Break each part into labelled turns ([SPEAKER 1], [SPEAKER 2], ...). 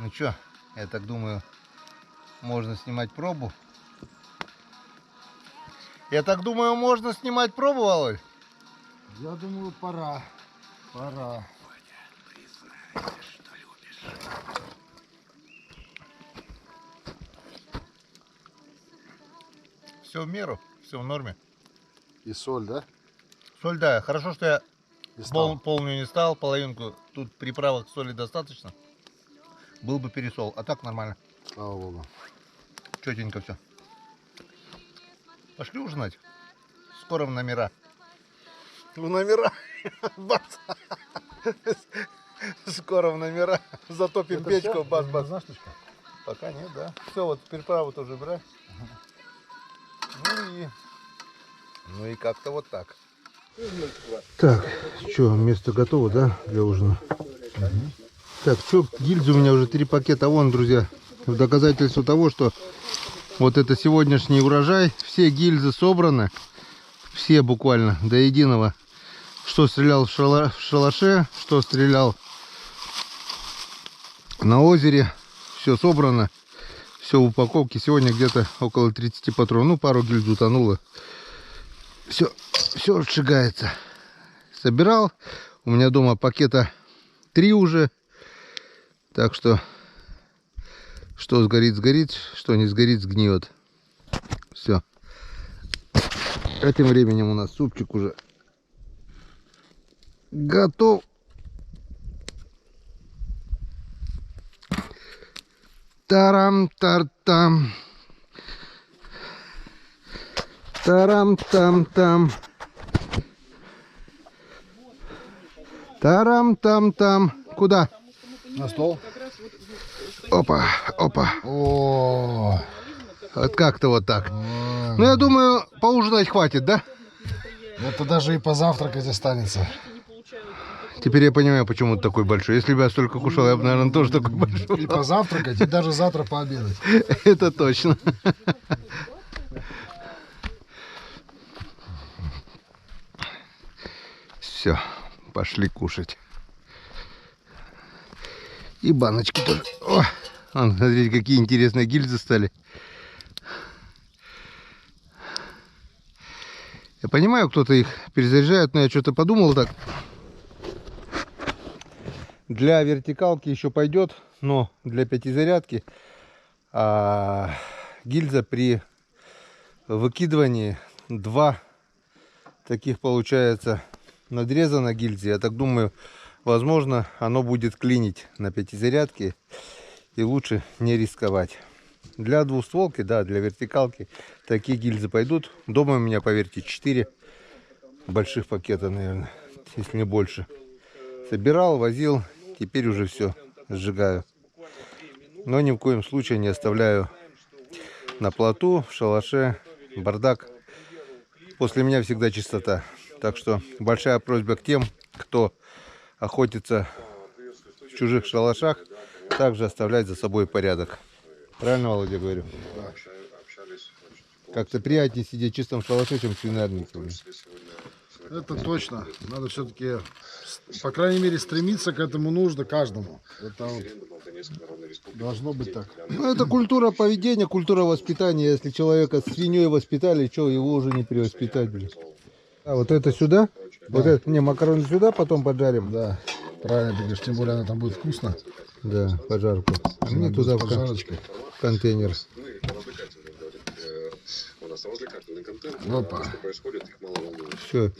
[SPEAKER 1] Ну чё, я так думаю, можно снимать пробу. Я так думаю, можно снимать пробу, Володь?
[SPEAKER 2] Я думаю, пора. Пора.
[SPEAKER 1] Все в меру, все в норме.
[SPEAKER 2] И соль, да?
[SPEAKER 1] Соль, да, хорошо, что я
[SPEAKER 2] Не стал.
[SPEAKER 1] полную не стал, половинку. Тут приправок соли достаточно. Был бы пересол, а так нормально.
[SPEAKER 2] Слава богу.
[SPEAKER 1] Четенько все. Пошли ужинать. Скоро в номера. В номера. Скоро в номера. Затопим
[SPEAKER 2] Это
[SPEAKER 1] печку,
[SPEAKER 2] всё?
[SPEAKER 1] бас-бас.
[SPEAKER 2] Одна штучка?
[SPEAKER 1] Пока нет, да. Все, вот приправу тоже брать. Ну и как-то вот так. Так, что, место готово, да, для ужина? Так, что, гильзы у меня уже 3 пакета. Вон, друзья, в доказательство того, что вот это сегодняшний урожай. Все гильзы собраны. Все буквально, до единого. Что стрелял в шалаше, что стрелял на озере. Все собрано. Все в упаковке. Сегодня где-то около 30 патронов. Ну, пару гильз утонуло. Все сжигается. Собирал. У меня дома пакета 3 уже. Так что сгорит, сгорит. Что не сгорит, сгниет. Все. Этим временем у нас супчик уже готов. Тарам-тар-там. Тарам-там-там. Тарам-там-там. Куда?
[SPEAKER 2] На стол.
[SPEAKER 1] Опа, опа.
[SPEAKER 2] О,
[SPEAKER 1] Вот как-то вот так. Ну, я думаю, поужинать хватит, да?
[SPEAKER 2] это даже и позавтракать останется.
[SPEAKER 1] Теперь я понимаю, почему ты такой большой. Если бы я столько кушал, я бы, наверное, тоже такой большой.
[SPEAKER 2] И позавтракать, и даже завтра пообедать.
[SPEAKER 1] Это точно. Все, пошли кушать. И баночки тоже. О, вон, смотрите, какие интересные гильзы стали. Я понимаю, кто-то их перезаряжает, но я что-то подумал так. Для вертикалки еще пойдет, но для пятизарядки гильза при выкидывании 2 таких получается надреза на гильзе. Я так думаю, возможно, оно будет клинить на пятизарядке, и лучше не рисковать. Для двустволки, да, для вертикалки такие гильзы пойдут. Дома у меня, поверьте, 4 больших пакета, наверное, если не больше. Собирал, возил, теперь уже все сжигаю. Но ни в коем случае не оставляю на плоту, в шалаше, бардак. После меня всегда чистота. Так что большая просьба к тем, кто охотится в чужих шалашах, также оставлять за собой порядок. Правильно, Володя, говорю? Как-то приятнее сидеть в чистом шалаше, чем в свинарнике.
[SPEAKER 2] Это точно. Надо все-таки, по крайней мере, стремиться к этому нужно каждому. Это вот должно быть так.
[SPEAKER 1] Ну, это культура поведения, культура воспитания. Если человека свиньей воспитали, что его уже не перевоспитать, блин. А вот это сюда?
[SPEAKER 2] Да.
[SPEAKER 1] Вот это, не, макароны сюда, потом поджарим.
[SPEAKER 2] Да, правильно ты говоришь, тем более она там будет вкусно.
[SPEAKER 1] Да, пожарку. Мне
[SPEAKER 2] Она
[SPEAKER 1] туда
[SPEAKER 2] будет с поджарочкой.
[SPEAKER 1] в контейнер.
[SPEAKER 2] Опа.
[SPEAKER 1] Все,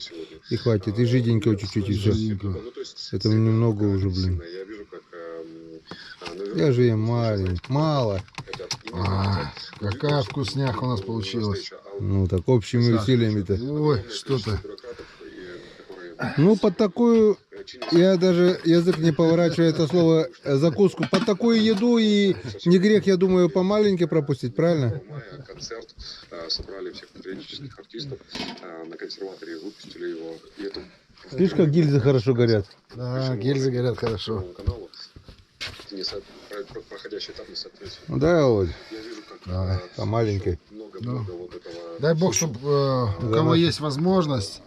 [SPEAKER 1] и хватит. И жиденького чуть-чуть, и все.
[SPEAKER 2] Жиденького.
[SPEAKER 1] Это немного уже, блин. Я же ем маленький. Мало.
[SPEAKER 2] Какая вкусняха у нас получилась.
[SPEAKER 1] Ну так, общими усилиями-то.
[SPEAKER 2] Ой, что-то.
[SPEAKER 1] Ну, под такую, я даже язык не поворачиваю это слово, закуску. Под такую еду и не грех, я думаю, по маленькой пропустить, правильно?
[SPEAKER 3] Концерт, собрали всех патриотических артистов, на консерваторе выпустили его. И это...
[SPEAKER 1] Видишь, как гильзы хорошо горят?
[SPEAKER 2] Да, гильзы горят хорошо.
[SPEAKER 3] Каналу, проходящий этап не соответствует.
[SPEAKER 1] Ну да, вот,
[SPEAKER 3] Я вижу, как
[SPEAKER 2] Давай.
[SPEAKER 1] по маленькой.
[SPEAKER 3] много вот этого...
[SPEAKER 2] Дай бог, чтобы у кого есть возможность,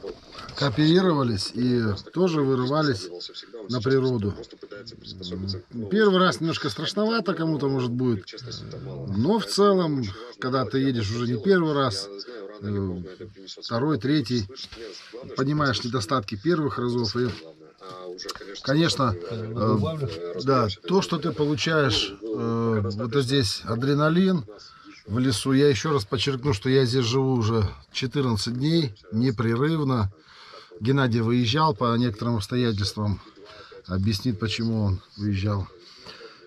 [SPEAKER 2] кооперировались и тоже вырывались на природу.
[SPEAKER 3] пытается приспособиться к новой
[SPEAKER 2] Первый раз
[SPEAKER 3] жизни.
[SPEAKER 2] немножко страшновато кому-то может будет.
[SPEAKER 3] Честности там мало.
[SPEAKER 2] Но в целом,
[SPEAKER 3] Очень важно
[SPEAKER 2] когда ты
[SPEAKER 3] это
[SPEAKER 2] едешь уже не
[SPEAKER 3] сделать.
[SPEAKER 2] первый раз,
[SPEAKER 3] Я знаю, рано или поздно это принесет свои
[SPEAKER 2] второй,
[SPEAKER 3] плоды.
[SPEAKER 2] третий,
[SPEAKER 3] Слышишь, нет, главное, чтобы
[SPEAKER 2] понимаешь
[SPEAKER 3] процесс
[SPEAKER 2] недостатки первых разов. И,
[SPEAKER 3] самое главное. А уже,
[SPEAKER 2] конечно,
[SPEAKER 3] разберемся
[SPEAKER 2] да,
[SPEAKER 3] в
[SPEAKER 2] то,
[SPEAKER 3] этом
[SPEAKER 2] что ты
[SPEAKER 3] деле.
[SPEAKER 2] получаешь,
[SPEAKER 3] Пока
[SPEAKER 2] вот
[SPEAKER 3] достаточно.
[SPEAKER 2] здесь адреналин
[SPEAKER 3] У нас еще
[SPEAKER 2] в лесу. Я еще раз подчеркну, что я здесь живу уже 14 дней, непрерывно. Геннадий выезжал по некоторым обстоятельствам, объяснит, почему он выезжал.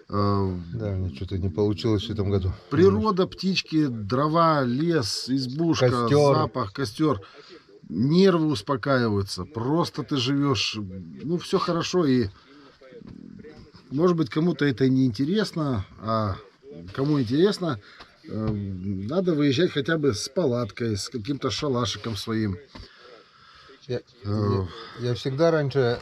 [SPEAKER 1] Да, мне что-то не получилось в этом году.
[SPEAKER 2] Природа, птички, дрова, лес, избушка,
[SPEAKER 1] Костер.
[SPEAKER 2] запах, костер. Нервы успокаиваются. Просто ты живешь. Ну, все хорошо. И, может быть, кому-то это не интересно, а кому интересно, надо выезжать хотя бы с палаткой, с каким-то шалашиком своим.
[SPEAKER 1] Я, я всегда раньше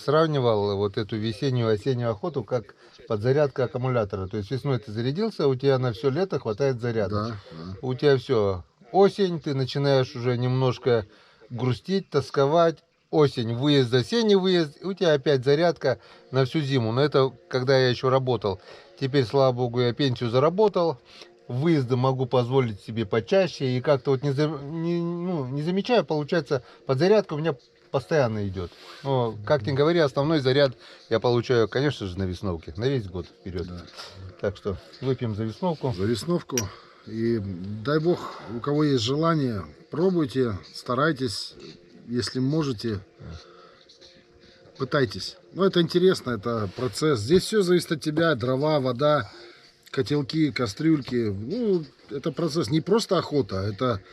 [SPEAKER 1] сравнивал вот эту весеннюю осеннюю охоту как подзарядка аккумулятора. То есть весной ты зарядился, у тебя на все лето хватает заряда.
[SPEAKER 2] Да, да.
[SPEAKER 1] У тебя все. Осень, ты начинаешь уже немножко грустить, тосковать. Осень, выезд, осенний выезд, и у тебя опять зарядка на всю зиму. Но это когда я еще работал. Теперь, слава богу, я пенсию заработал. Выезды могу позволить себе почаще. И как-то вот не замечаю, получается, подзарядка у меня постоянно идет. Но, как ни говори, основной заряд я получаю, конечно же, на весновке. На весь год вперед.
[SPEAKER 2] Да.
[SPEAKER 1] Так что выпьем за весновку.
[SPEAKER 2] За весновку. И дай бог, у кого есть желание, пробуйте, старайтесь, если можете, пытайтесь. Но это интересно, это процесс. Здесь все зависит от тебя, дрова, вода, котелки, кастрюльки. Ну, это процесс, не просто охота, это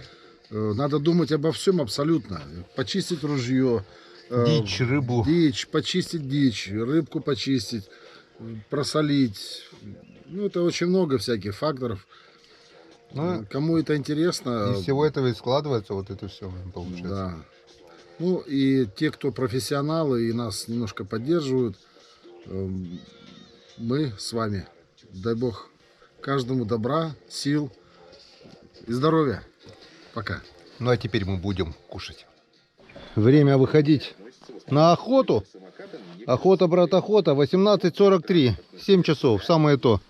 [SPEAKER 2] надо думать обо всем абсолютно. Почистить ружье,
[SPEAKER 1] Дичь, рыбу.
[SPEAKER 2] дичь, почистить дичь, рыбку почистить, просолить. Ну, это очень много всяких факторов.
[SPEAKER 1] Ну,
[SPEAKER 2] Кому это интересно,
[SPEAKER 1] из всего этого и складывается вот это все, получается.
[SPEAKER 2] да. Ну и те, кто профессионалы и нас немножко поддерживают, мы с вами. Дай бог каждому добра, сил и здоровья. Пока.
[SPEAKER 1] Ну а теперь мы будем кушать. Время выходить на охоту. Охота, брат, охота. 18:43. 7 часов. Самое то.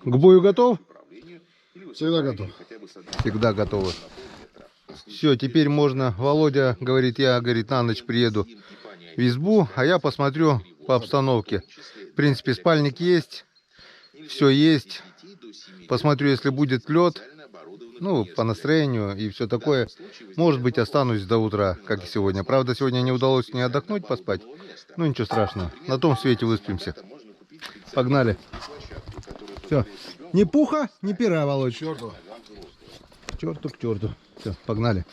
[SPEAKER 1] К бою готов?
[SPEAKER 2] Всегда готов.
[SPEAKER 1] Всегда готовы. Все, теперь можно. Володя говорит, я, говорит, на ночь приеду в избу, а я посмотрю по обстановке. В принципе, спальник есть, все есть. Посмотрю, если будет лед, ну, по настроению и все такое. Может быть, останусь до утра, как и сегодня. Правда, сегодня не удалось не отдохнуть, поспать. Ну, ничего страшного. На том свете выспимся. Погнали. Все. Ни пуха, ни пера, Володь.
[SPEAKER 2] Черту.
[SPEAKER 1] К черту, к черту. Все, погнали.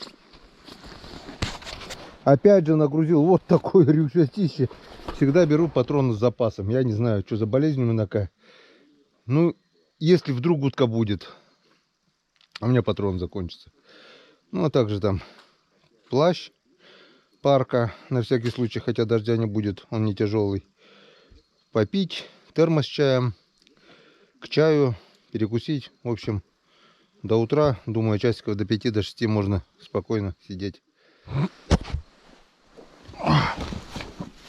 [SPEAKER 1] Опять же нагрузил вот такой рюкзачище. Всегда беру патроны с запасом. Я не знаю, что за болезнь у меня такая. Ну, если вдруг утка будет, а у меня патрон закончится. Ну, а также там плащ, парка, на всякий случай, хотя дождя не будет, он не тяжелый. Попить, термос с чаем, к чаю, перекусить. В общем, до утра, думаю, часиков до 5, до 6 можно спокойно сидеть.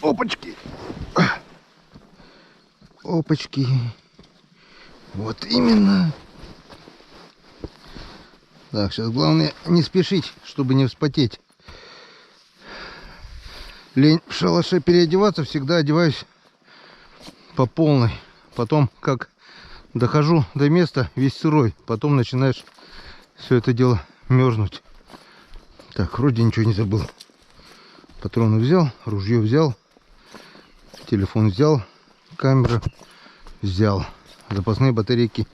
[SPEAKER 1] Опачки. Опачки. Вот именно. Так, сейчас главное не спешить, чтобы не вспотеть. Лень в шалаше переодеваться, всегда одеваюсь по полной. Потом, как дохожу до места, весь сырой. Потом начинаешь все это дело мерзнуть. Так, вроде ничего не забыл. Патроны взял, ружье взял, телефон взял, камера взял, запасные батарейки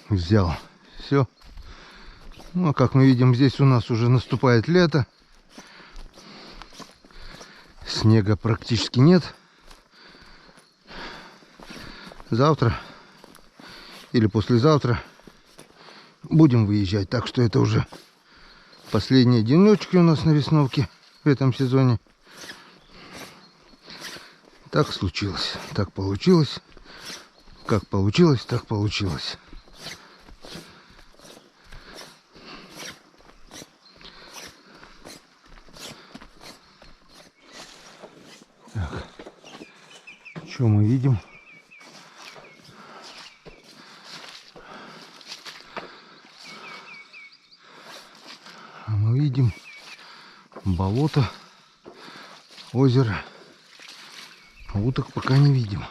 [SPEAKER 1] взял. Все. Ну, а как мы видим, здесь у нас уже наступает лето. Снега практически нет. Завтра или послезавтра будем выезжать. Так что это уже последние денечки у нас на весновке в этом сезоне. Так случилось, так получилось. Как получилось, так получилось. Так. Что мы видим? А мы видим болото, озеро. Уток пока не видим.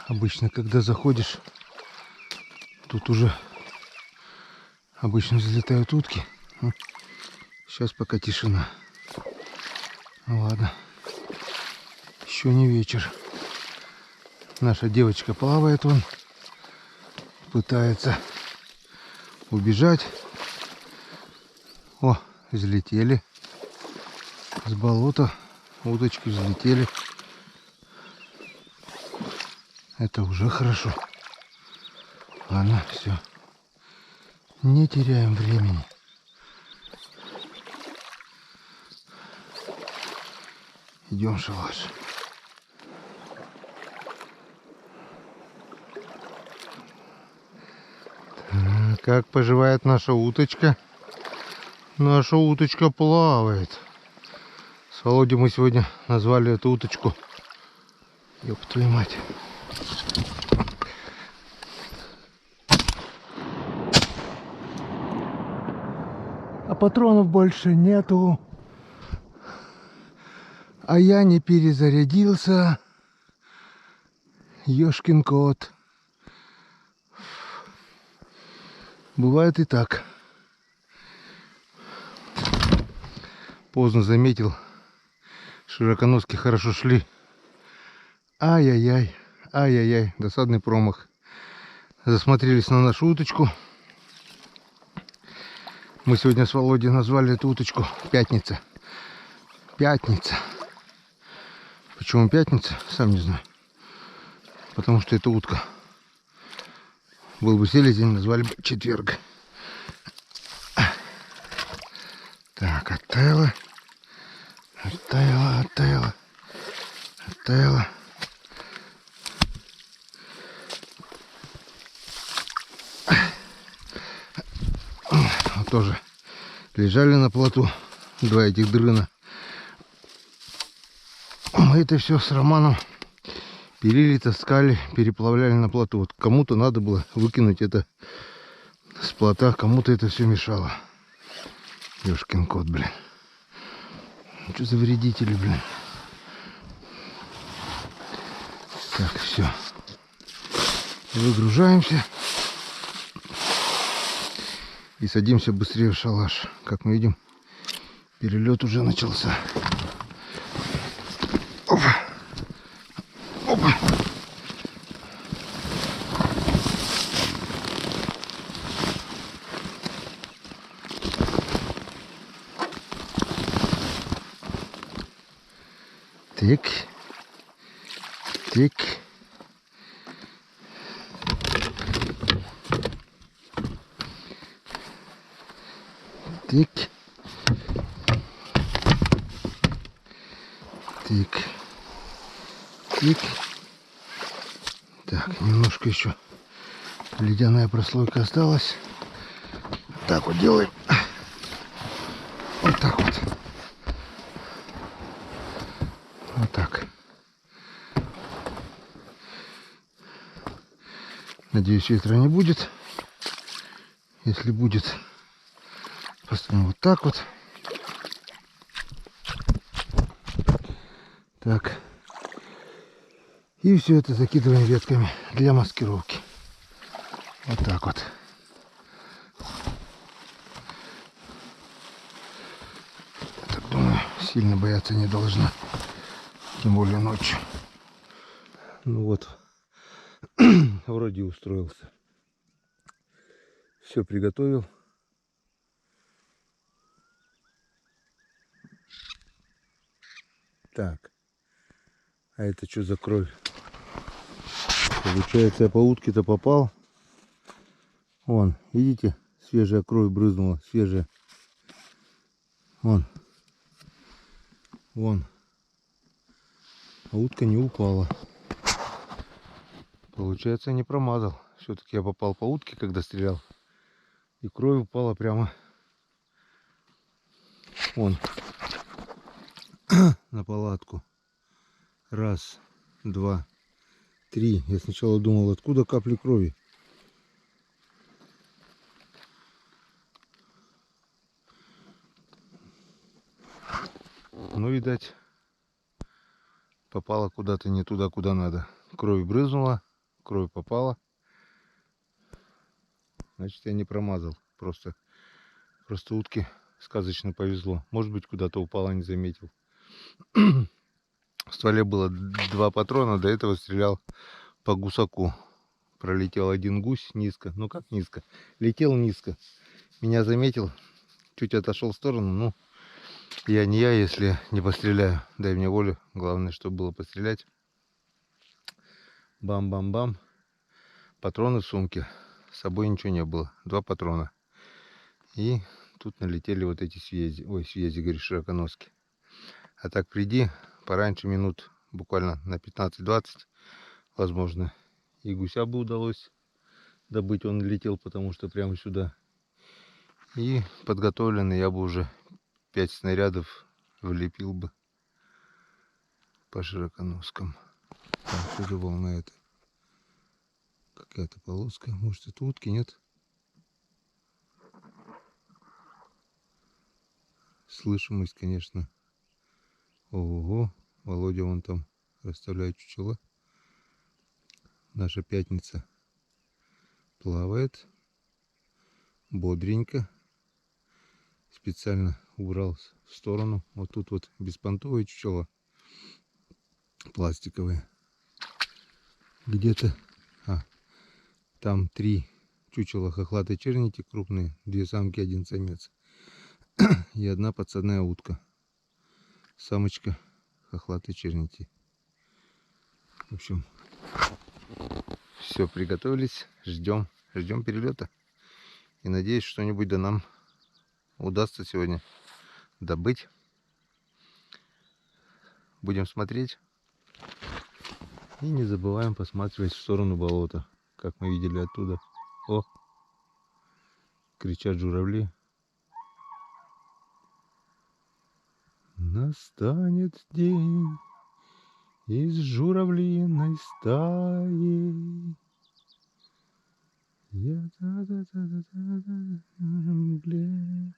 [SPEAKER 1] Обычно, когда заходишь, тут уже обычно взлетают утки. Сейчас пока тишина. Ну ладно. Еще не вечер. Наша девочка плавает, вон. Пытается убежать. О, взлетели. С болота уточки взлетели. Это уже хорошо. Ладно, все. Не теряем времени. Идем в шалаш. Так, как поживает наша уточка? Наша уточка плавает. С Володей мы сегодня назвали эту уточку. Ёб твою мать. А патронов больше нету. А я не перезарядился. Ёшкин кот. Бывает и так. Поздно заметил. Широконоски хорошо шли. Ай-яй-яй. Ай-яй-яй. Досадный промах. Засмотрелись на нашу уточку. Мы сегодня с Володей назвали эту уточку Пятница. Пятница. Почему пятница? Сам не знаю. Потому что это утка. Был бы селезень, назвали бы Четверг. Так, оттаяла. Оттаяла, оттаяла. Оттаяла. Вот тоже лежали на плоту два этих дрына. Мы это все с Романом пилили, таскали, переплавляли на плоту. Вот кому-то надо было выкинуть это с плота, кому-то это все мешало. Ёшкин кот, блин. Что за вредители, блин. Так, все. Выгружаемся. И садимся быстрее в шалаш. Как мы видим, перелет уже начался. Опа. Опа. Тик. Тик. Тик. Тик. Тик. Так, немножко еще ледяная прослойка осталась. Так вот делаем. Вот так вот. Вот так. Надеюсь, ветра не будет. Если будет, поставим вот так вот. Так. И все это закидываем ветками для маскировки. Вот так вот. Я так думаю, сильно бояться не должна. Тем более ночью. Ну вот. Вроде устроился. Все приготовил. Так. А это что за кровь? Получается, я по утке-то попал. Вон, видите? Свежая кровь брызнула. Свежая. Вон. Вон. А утка не упала. Получается, не промазал. Все-таки я попал по утке, когда стрелял. И кровь упала прямо Вон. На палатку. Раз, два, три. Я сначала думал, откуда капли крови. Ну, видать, попала куда-то не туда, куда надо. Кровь брызнула, кровь попала. Значит, я не промазал. Просто утке сказочно повезло. Может быть, куда-то упала, не заметил. В стволе было 2 патрона. До этого стрелял по гусаку. Пролетел один гусь низко. Ну, как низко? Летел низко. Меня заметил. Чуть отошел в сторону. Ну, я не я, если не постреляю. Дай мне волю. Главное, чтобы было пострелять. Бам-бам-бам. Патроны в сумке. С собой ничего не было. 2 патрона. И тут налетели вот эти связи. Ой, связи, говорю, широконоски. А так приди пораньше минут буквально на 15-20. Возможно, и гуся бы удалось добыть. Он летел, потому что прямо сюда. И подготовленный я бы уже 5 снарядов влепил бы по широконоскам. Так, что за волна это? Какая-то полоска. Может, это утки, нет? Слышимость, конечно. Ого, Володя вон там расставляет чучела. Наша пятница плавает. Бодренько. Специально убрал в сторону. Вот тут вот беспонтовые чучела. Пластиковые. Где-то... там 3 чучела хохлатой чернити крупные. 2 самки, 1 самец. И 1 подсадная утка. Самочка хохлатой чернити. В общем, все, приготовились. Ждем перелета. И надеюсь, что-нибудь да нам удастся сегодня добыть. Будем смотреть. И не забываем посматривать в сторону болота, как мы видели оттуда. О! Кричат журавли. Настанет день из журавлиной стаи. Я мгле.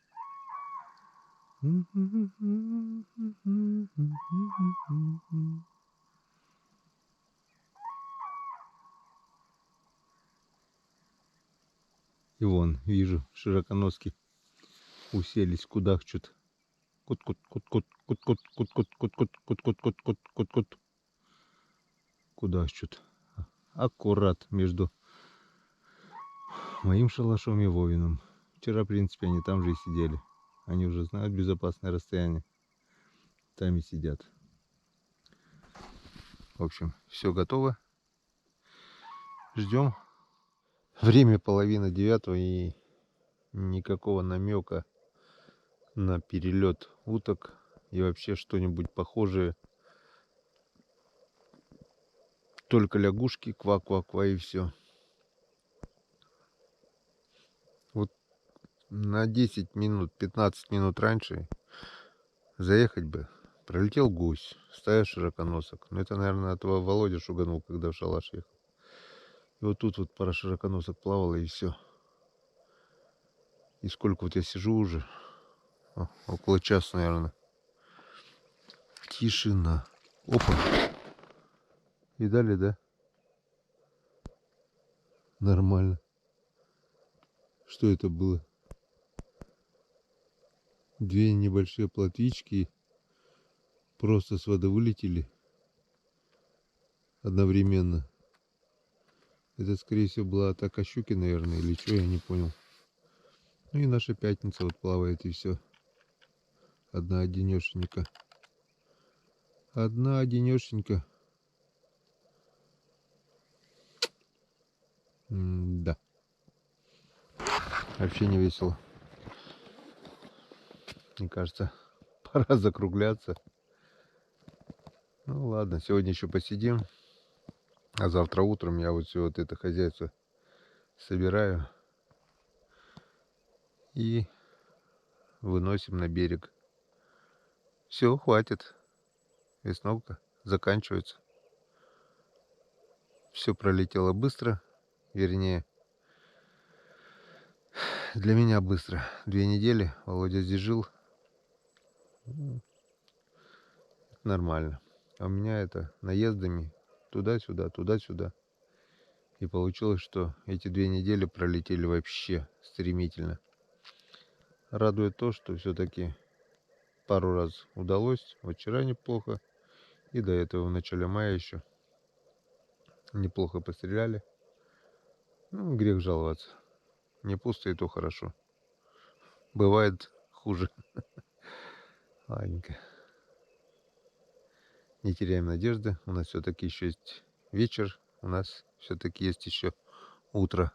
[SPEAKER 1] И вон, вижу, широконоски уселись, кудахчут. Кут-кут-кут-кут-кут-кут-кут-кут-кут-кут-кут-кут-кут-кут. Кудахчут. Аккурат между моим шалашом и Вовиным. Вчера, в принципе, они там же и сидели. Они уже знают безопасное расстояние. Там и сидят. В общем, все готово. Ждем. Время 8:30 и никакого намека на перелет уток и вообще что-нибудь похожее. Только лягушки, ква-ква-ква и все. Вот на 10 минут, 15 минут раньше заехать бы. Пролетел гусь, стая широконосок. Ну это, наверное, от Володя шуганул, когда в шалаш ехал. И вот тут вот пара широконосок плавала и все. И сколько вот я сижу уже? Около часа, наверное. Тишина. Опа. И далее, да? Нормально. Что это было? 2 небольшие плотвички просто с воды вылетели одновременно. Это, скорее всего, была атака щуки, наверное, или что, я не понял. Ну и наша пятница вот плавает, и все. Одна-одинешенька. Одна-одинешенька. Да. Вообще не весело. Мне кажется, пора закругляться. Ну ладно, сегодня еще посидим. А завтра утром я вот все вот это хозяйство собираю. И выносим на берег. Все, хватит. Весновка заканчивается. Все пролетело быстро. Вернее, для меня быстро. 2 недели Володя здесь жил. Нормально. А у меня это наездами туда-сюда, туда-сюда. И получилось, что эти 2 недели пролетели вообще стремительно. Радует то, что все-таки пару раз удалось. Вот вчера неплохо. И до этого в начале мая еще неплохо постреляли. Ну, грех жаловаться. Не пусто и то хорошо. Бывает хуже. Ладненько. Не теряем надежды. У нас все-таки еще есть вечер. У нас все-таки есть еще утро.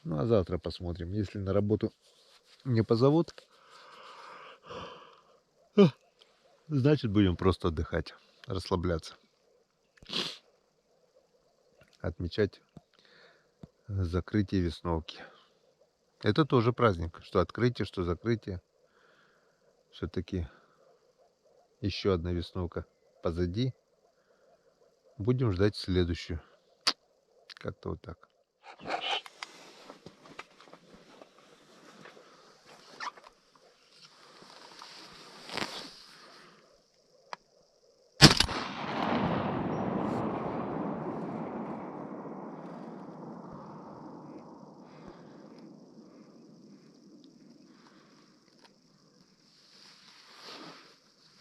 [SPEAKER 1] Ну, а завтра посмотрим. Если на работу не позовут, значит, будем просто отдыхать, расслабляться. Отмечать закрытие весновки. Это тоже праздник. Что открытие, что закрытие. Все-таки еще одна весновка позади. Будем ждать следующую. Как-то вот так.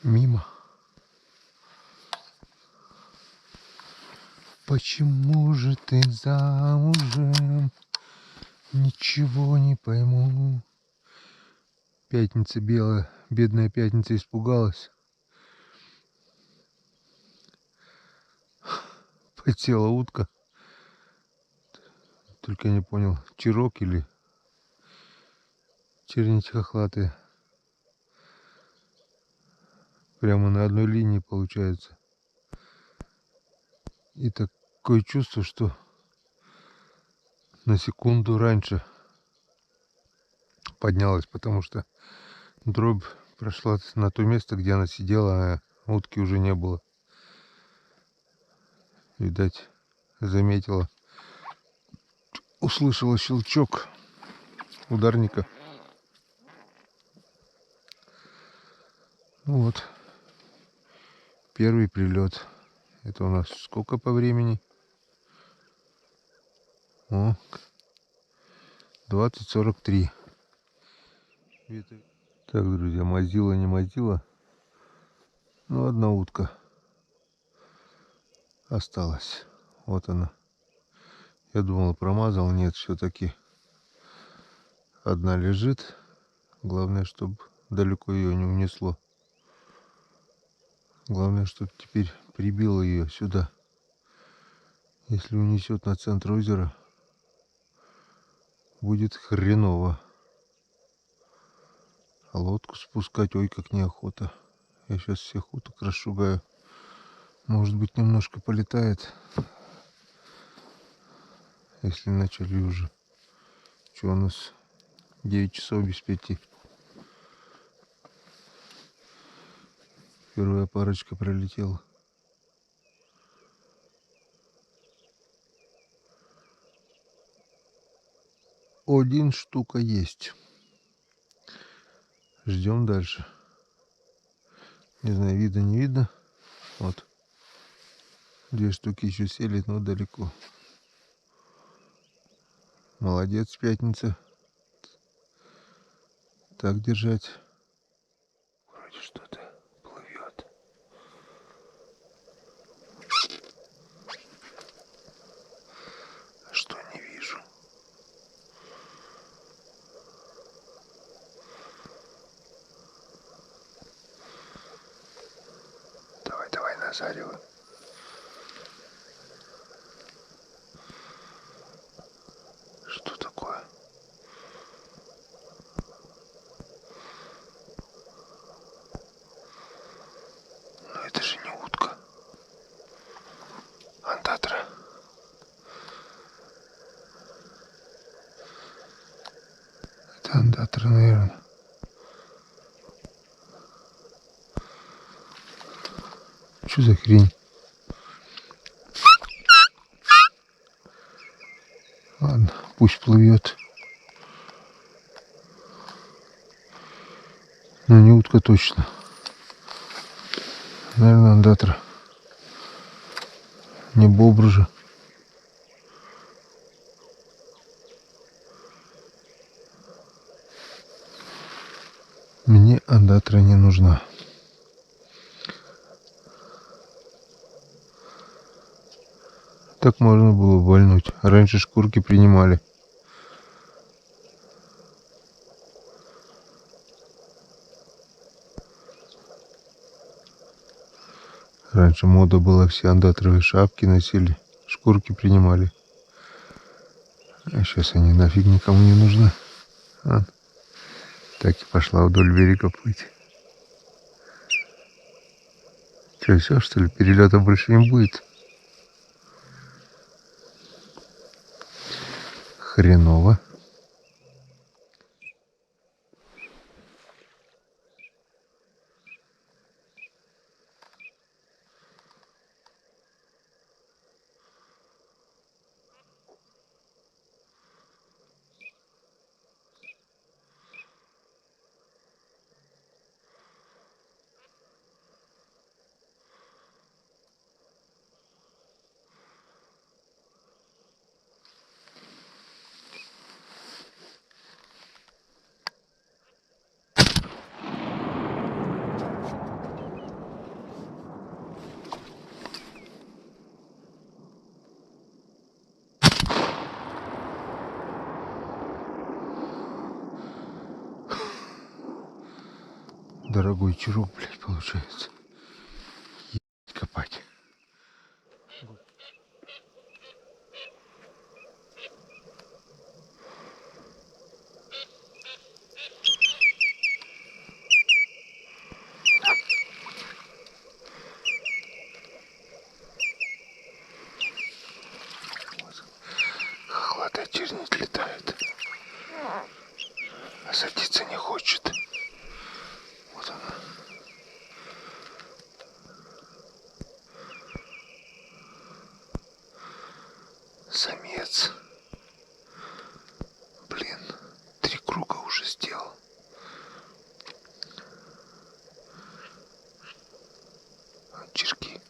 [SPEAKER 1] Мимо. Почему же ты замужем? Ничего не пойму. Пятница белая, бедная пятница испугалась. Потела утка. Только я не понял, чирок или чернить хохлатые. Прямо на одной линии получается. И такое чувство, что на секунду раньше поднялась, потому что дробь прошла на то место, где она сидела, а утки уже не было. Видать, заметила. Услышала щелчок ударника. Ну вот, первый прилет. Это у нас сколько по времени? О, 20:43. Так, друзья, мазила, не мазила. Ну, одна утка осталась. Вот она. Я думал, промазал. Нет, все-таки одна лежит. Главное, чтобы далеко ее не унесло. Главное, чтобы теперь прибило ее сюда. Если унесет на центр озера, будет хреново. А лодку спускать, ой, как неохота. Я сейчас всех уток расшугаю. Может быть, немножко полетает. Если начали уже. Что у нас? 9 часов без 5. Первая парочка пролетела. Один штука есть. Ждем дальше. Не знаю, видно, не видно. Вот. 2 штуки еще сели, но далеко. Молодец, пятница. Так держать. Вроде что-то плывет. Что не вижу. Давай, давай, Назарева. Что такое? Ну это же не утка. Андатра. Это андатра, наверное. Что за хрень? Ладно, пусть плывет. Но не утка точно. Наверное, андатра. Не бобр же. Мне андатра не нужна. Так можно было вальнуть. Раньше шкурки принимали. Раньше мода была, все андатровые шапки носили, шкурки принимали. А сейчас они нафиг никому не нужны. А, так и пошла вдоль берега плыть. Че, все что ли? Перелета больше не будет? Хреново. Дорогой чурок, блядь, получается. Ебать копать. Хохлатая чернить летает. А садиться не хочет. Вот она. Самец. Блин, 3 круга уже сделал. Черки.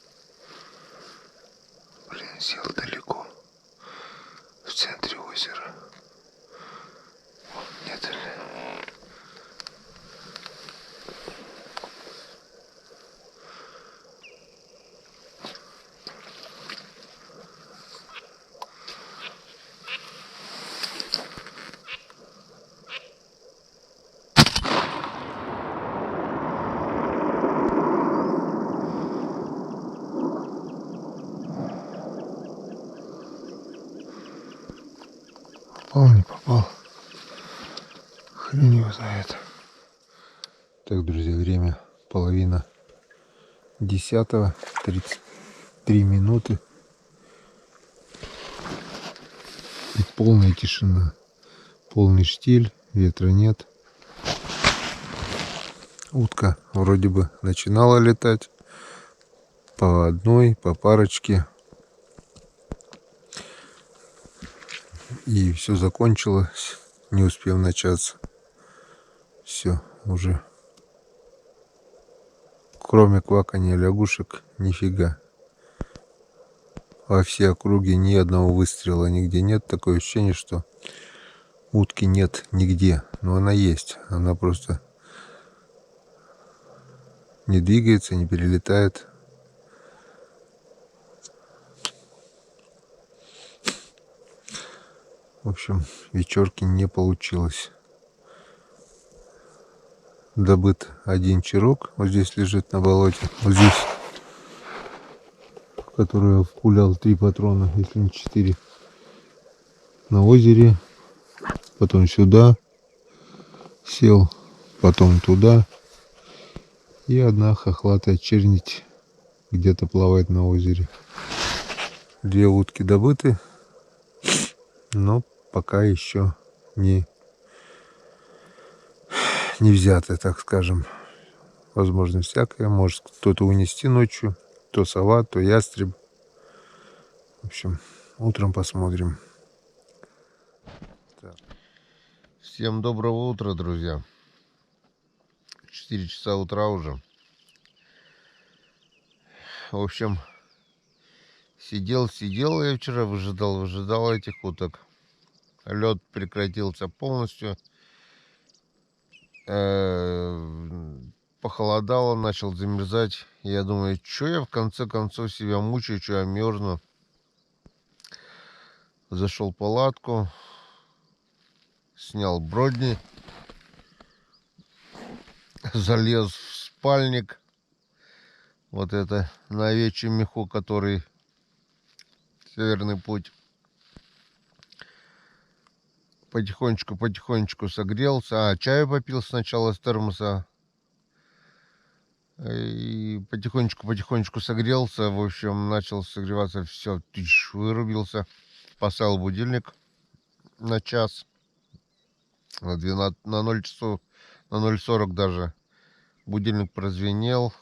[SPEAKER 1] Блин, сел далеко. В центре озера. Нет ли? Попал, не попал. Хрен его знает. Так, друзья, время половина 10-го, 33 минуты. И полная тишина. Полный штиль, ветра нет. Утка вроде бы начинала летать. По одной, по парочке. И все закончилось, не успев начаться. Все, уже. Кроме квакания лягушек, нифига. Во все округи ни одного выстрела нигде нет. Такое ощущение, что утки нет нигде. Но она есть. Она просто не двигается, не перелетает. В общем, вечерки не получилось. Добыт один черок. Вот здесь лежит на болоте. Вот здесь. Который я впулял 3 патрона, если не 4. На озере. Потом сюда. Сел. Потом туда. И одна хохлатая чернить где-то плавает на озере. 2 утки добыты. Но пока еще не взяты, так скажем. Возможно, всякое. Может кто-то унести ночью. То сова, то ястреб. В общем, утром посмотрим. Так. Всем доброго утра, друзья. 4 часа утра уже. В общем, сидел я вчера, выжидал этих уток. Лед прекратился полностью. Похолодало, начал замерзать. Я думаю, что я в конце концов себя мучаю, что я мерзну. Зашел в палатку, снял бродни, залез в спальник. Вот это на овечьем меху, который Северный путь. Потихонечку согрелся. Чаю попил сначала с термоса. И потихонечку согрелся. В общем, начал согреваться. Все, вырубился. Поставил будильник на час. На 12, на 0 часов, на 0:40 даже. Будильник прозвенел.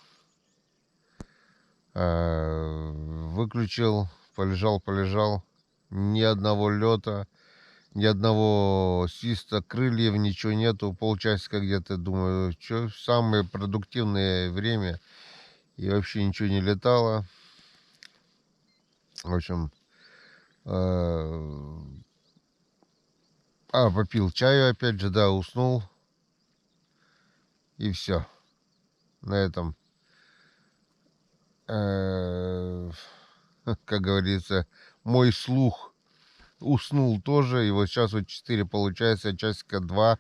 [SPEAKER 1] Выключил. Полежал. Ни одного лета. Ни одного свиста крыльев, ничего нету. Полчасика где-то, думаю, что самое продуктивное время. И вообще ничего не летало. В общем, попил чаю опять же, да, уснул. И все. На этом, как говорится, мой слух уснул тоже. И вот сейчас вот 4 получается, часика 2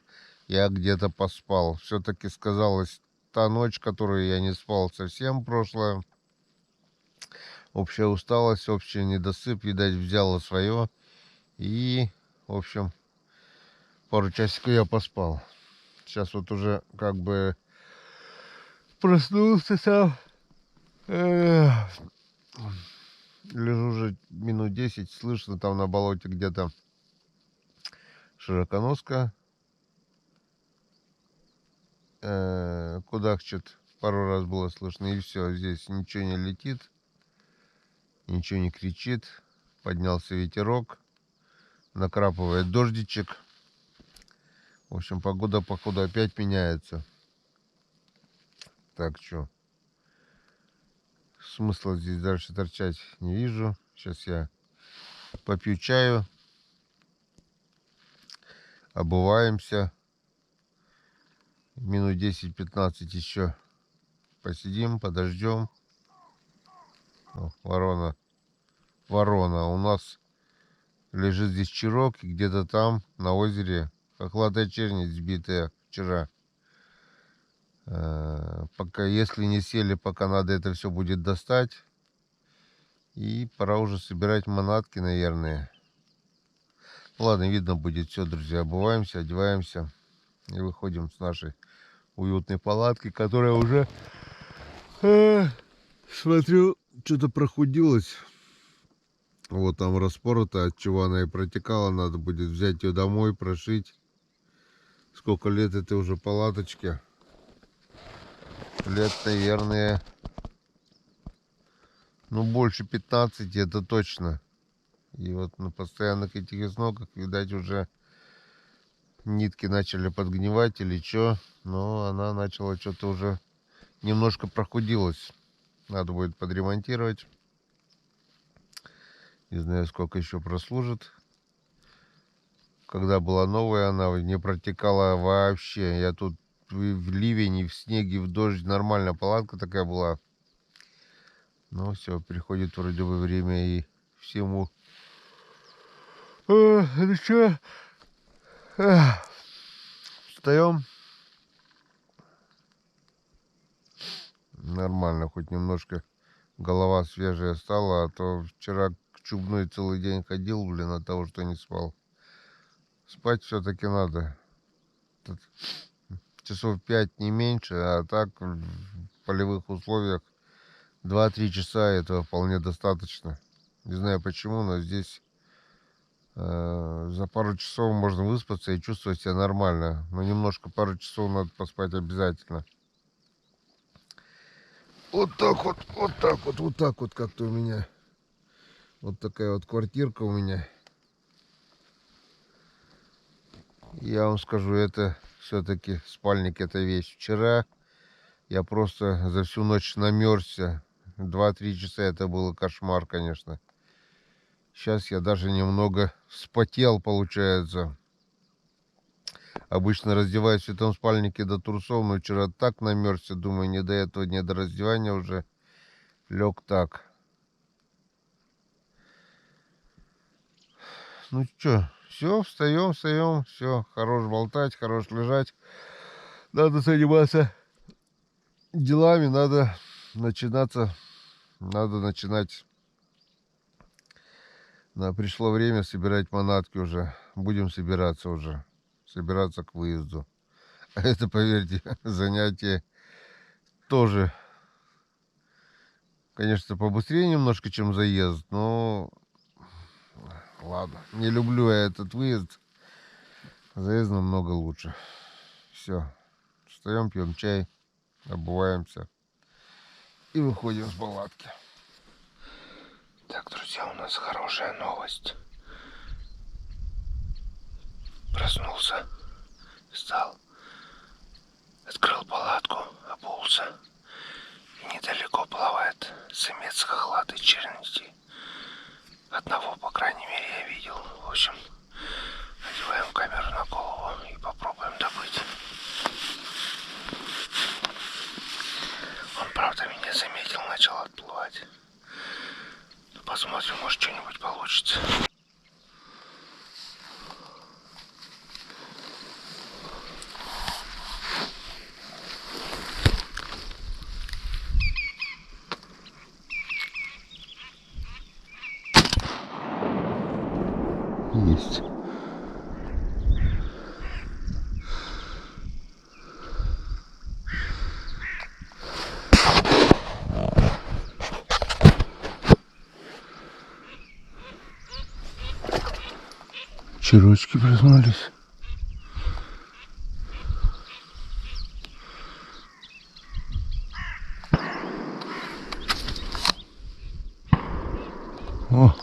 [SPEAKER 1] я где-то поспал. Все-таки сказалась та ночь, которую я не спал совсем, прошлая. Общая усталость, общий недосып, видать, взяла свое. И, в общем, пару часиков я поспал. Сейчас вот уже как бы проснулся сам. Лежу уже минут 10, слышно там на болоте где-то широконоска кудахчет. Пару раз было слышно, и все. Здесь ничего не летит, ничего не кричит. Поднялся ветерок, накрапывает дождичек. В общем, погода, походу, опять меняется. Так, что? Смысла здесь дальше торчать не вижу. Сейчас я попью чаю. Обуваемся. Минут 10-15 еще посидим, подождем. О, ворона. У нас лежит здесь чирок, и где-то там на озере хохлатая чернь сбитая вчера. Пока, если не сели, пока надо это все будет достать. И пора уже собирать манатки, наверное. Ладно, видно будет все, друзья. Обуваемся, одеваемся и выходим с нашей уютной палатки, которая уже, смотрю, что-то прохудилась. Вот там распорота, от чего она и протекала. Надо будет взять ее домой, прошить. Сколько лет этой уже палаточке? Лет, наверное, ну, больше 15, это точно. И вот на постоянных этих изногах, видать, уже нитки начали подгнивать или что. Но она начала что-то уже немножко прохудилась. Надо будет подремонтировать. Не знаю, сколько еще прослужит. Когда была новая, она не протекала вообще. Я тут в ливень, и в снег, и в дождь. Нормальная палатка такая была. Ну все, приходит вроде бы время и всему. Ну что? Встаем. Нормально, хоть немножко голова свежая стала, а то вчера к чубной целый день ходил, блин, от того, что не спал. Спать все-таки надо. Тут часов 5 не меньше, а так в полевых условиях 2-3 часа этого вполне достаточно. Не знаю почему, но здесь за пару часов можно выспаться и чувствовать себя нормально. Но немножко, пару часов надо поспать обязательно. Вот так вот, вот так вот, вот так вот как-то у меня. Вот такая вот квартирка у меня. Я вам скажу, это все-таки спальник, это вещь. Вчера я просто за всю ночь намерзся. 2-3 часа это было кошмар, конечно. Сейчас я даже немного вспотел, получается. Обычно раздеваюсь в этом спальнике до трусов, но вчера так намерзся, думаю, не до этого, не до раздевания уже. Лег так. Ну что, все, встаем, все, хорош болтать, хорош лежать. Надо заниматься делами, надо начинать. Пришло время собирать манатки уже. Будем собираться уже. Собираться к выезду. А это, поверьте, занятие тоже, конечно, побыстрее немножко, чем заезд, но ладно. Не люблю я этот выезд. Заезд намного лучше. Все. Встаем, пьем чай, обуваемся и выходим с палатки. Так, друзья, у нас хорошая новость. Проснулся, встал, открыл палатку, обулся. И недалеко плавает самец хохлатой черности. Одного, по крайней мере, я видел. В общем, надеваем камеру на голову и попробуем добыть. Он, правда, меня заметил, начал отплывать. Ну, посмотрим, может, что-нибудь получится. Есть. Черочки проснулись. О,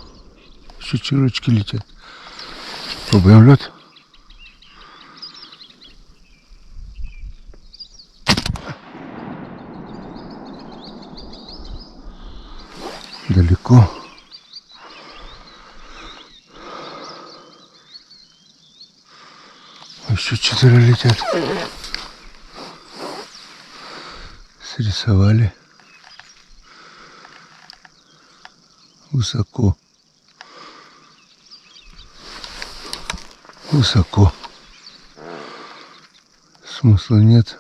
[SPEAKER 1] еще черочки летят. Пробуем лед. Далеко. Еще 4 летят. Срисовали. Высоко. Высоко. Смысла нет.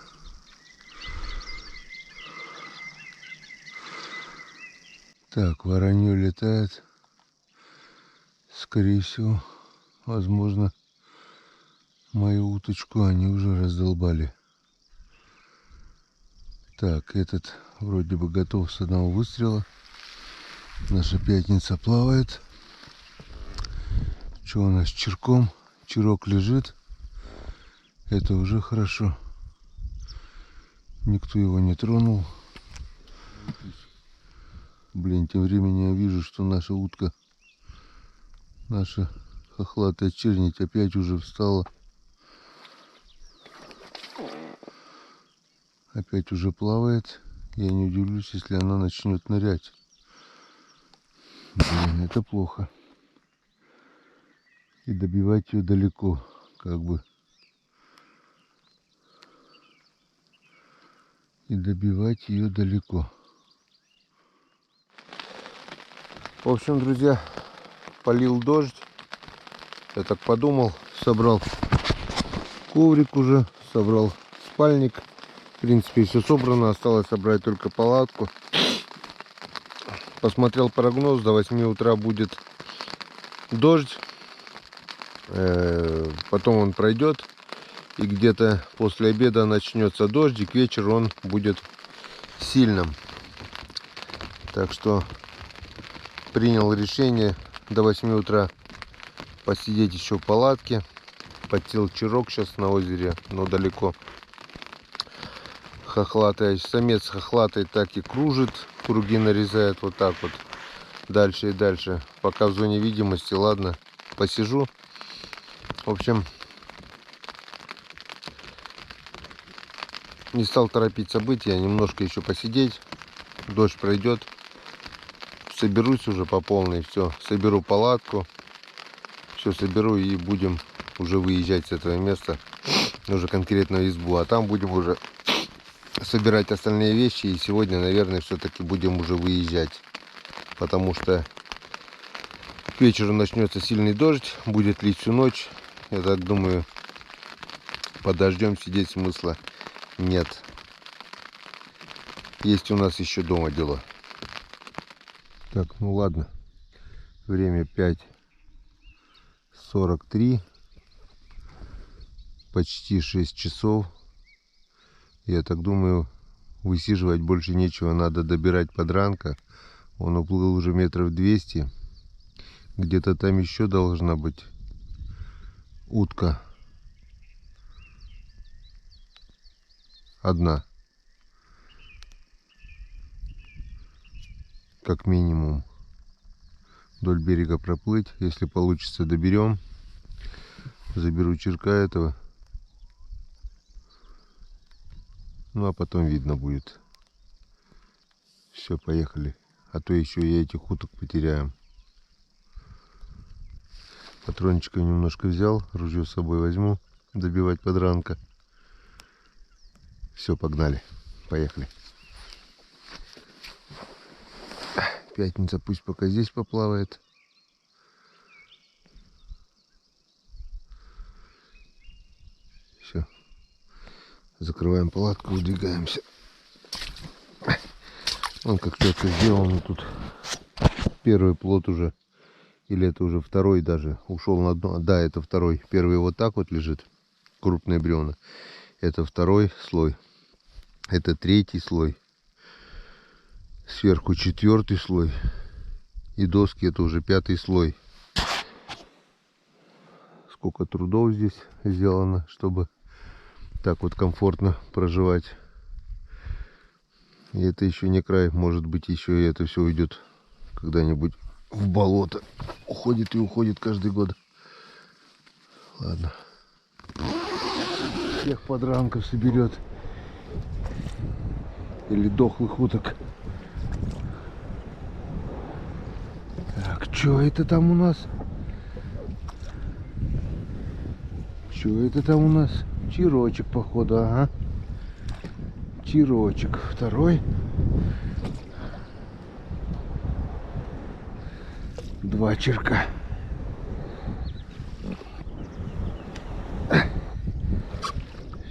[SPEAKER 1] Так, воронье летает. Скорее всего, возможно, мою уточку они уже раздолбали. Так, этот вроде бы готов с одного выстрела. Наша пятница плавает. Что у нас с черком? Черок лежит. Это уже хорошо. Никто его не тронул. Блин, тем временем я вижу, что наша утка, наша хохлатая чернить опять уже встала. Опять уже плавает. Я не удивлюсь, если она начнет нырять. Блин, это плохо. И добивать ее далеко, как бы. И добивать ее далеко. В общем, друзья, полил дождь. Я так подумал, собрал коврик уже, собрал спальник. В принципе, все собрано, осталось собрать только палатку. Посмотрел прогноз, до 8 утра будет дождь. Потом он пройдет. И где-то после обеда начнется дождь, к вечеру он будет сильным. Так что принял решение до 8 утра посидеть еще в палатке. Подсел черок сейчас на озере, но далеко. хохлатый. Самец хохлатый так и кружит, круги нарезает вот так вот. Дальше и дальше. Пока в зоне видимости, ладно, посижу. В общем, не стал торопить события, немножко еще посидеть. Дождь пройдет. Соберусь уже по полной, все. Соберу палатку. Все соберу и будем уже выезжать с этого места. Уже конкретно в избу. А там будем уже собирать остальные вещи. И сегодня, наверное, все-таки будем уже выезжать. Потому что к вечеру начнется сильный дождь. Будет лить всю ночь. Я так думаю, под дождем сидеть смысла нет. Есть у нас еще дома дела. Так, ну ладно. Время 5:43. Почти 6 часов. Я так думаю, высиживать больше нечего. Надо добирать подранка. Он уплыл уже метров 200. Где-то там еще должна быть утка. Одна. Как минимум. Вдоль берега проплыть. Если получится, доберем. Заберу черка этого. Ну а потом видно будет. Все, поехали. А то еще и этих уток потеряем. Патрончика немножко взял. Ружье с собой возьму. Добивать подранка. Все, погнали. Поехали. Пятница пусть пока здесь поплавает. Все. Закрываем палатку, выдвигаемся. Он как четко сделан. Тут первый плот уже. Или это уже второй даже. Ушел на дно. Да, это второй. Первый вот так вот лежит. Крупные бревна. Это второй слой. Это третий слой. Сверху четвертый слой. И доски это уже пятый слой. Сколько трудов здесь сделано, чтобы так вот комфортно проживать. И это еще не край. Может быть, еще и это все уйдет когда-нибудь в болото. Уходит и уходит каждый год. Ладно. Всех подранков соберет. Или дохлых уток. Так, что это там у нас? Что это там у нас? Чирочек, походу, ага. Чирочек. Второй. Два черка.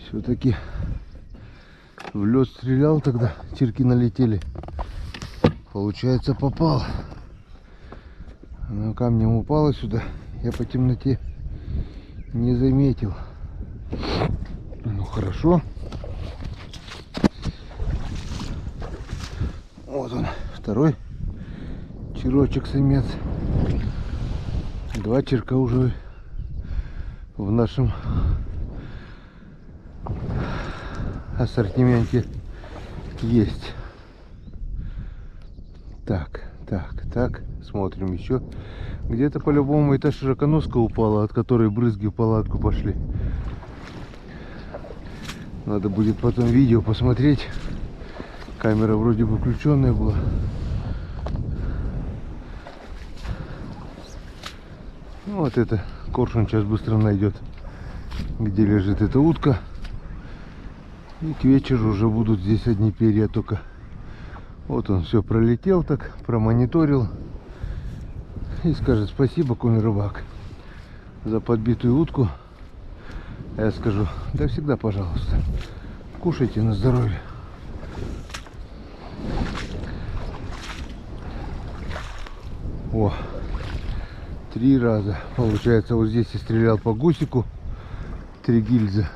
[SPEAKER 1] Все-таки в лед стрелял тогда, черки налетели. Получается, попал. Она камнем упала сюда. Я по темноте не заметил. Ну хорошо. Вот он, второй черочек самец. Два черка уже в нашем ассортименте есть. Так, смотрим еще. Где-то по-любому эта широконоска упала, от которой брызги в палатку пошли. Надо будет потом видео посмотреть. Камера вроде бы включенная была. Ну, вот это коршун сейчас быстро найдет, где лежит эта утка. И к вечеру уже будут здесь одни перья только. Вот он все пролетел так, промониторил. И скажет: спасибо, конь-рыбак, за подбитую утку. Я скажу: да всегда пожалуйста. Кушайте на здоровье. О, 3 раза. Получается, вот здесь я стрелял по гусику. 3 гильзы.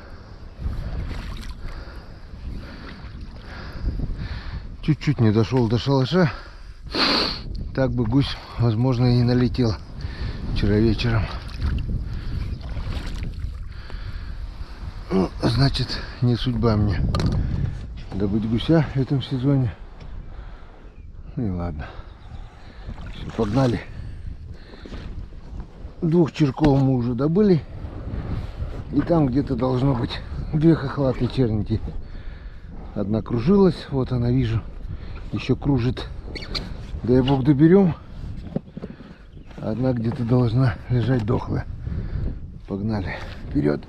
[SPEAKER 1] Чуть-чуть не дошел до шалаша. Так бы гусь, возможно, и налетел вчера вечером. Ну, значит, не судьба мне. добыть гуся в этом сезоне. Ну и ладно. Все, погнали. 2 черков мы уже добыли. И там где-то должно быть 2 хохлатые черники. Одна кружилась, вот она, вижу, еще кружит. Дай бог доберем. Одна где-то должна лежать дохлая. Погнали. Вперед.